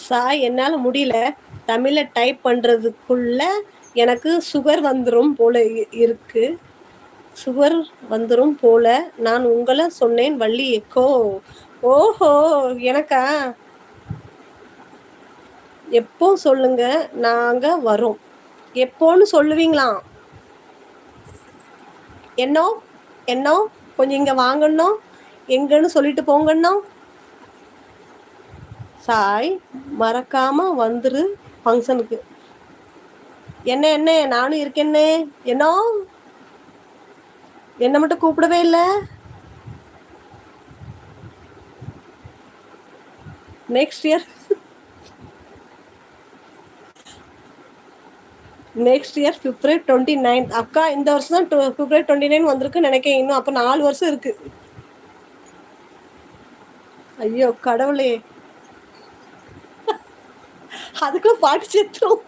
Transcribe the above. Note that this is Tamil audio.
சாய் என்னால் முடியல, தமிழில் டைப் பண்ணுறதுக்குள்ள எனக்கு சுகர் வந்துடும் போல இருக்கு. சுகர் வந்துடும் போல. நான் உங்களை சொன்னேன் வள்ளி எக்கோ. ஓஹோ, எனக்கா? எப்போ சொல்லுங்க, நாங்க வரோம். எப்போன்னு சொல்லுவீங்களாம்? என்னோ என்னோ கொஞ்சம் இங்கே வாங்கண்ணோ, எங்கன்னு சொல்லிட்டு போங்கண்ணோ. சாய் மறக்காம வந்துரு ஃபங்க்ஷனுக்கு. என்ன என்ன நானும் இருக்கேன்னே. என்னோ என்ன மட்டும் கூப்பிடவே இல்லை. Next year February 29. அக்கா இந்த வருஷம் தான் February 29 வந்திருக்கு நினைக்கிறேன். இன்னும் அப்போ 4 வருஷம் இருக்கு. ஐயோ கடவுளே, அதுக்குள்ள பாட்டு சேர்த்துரும்.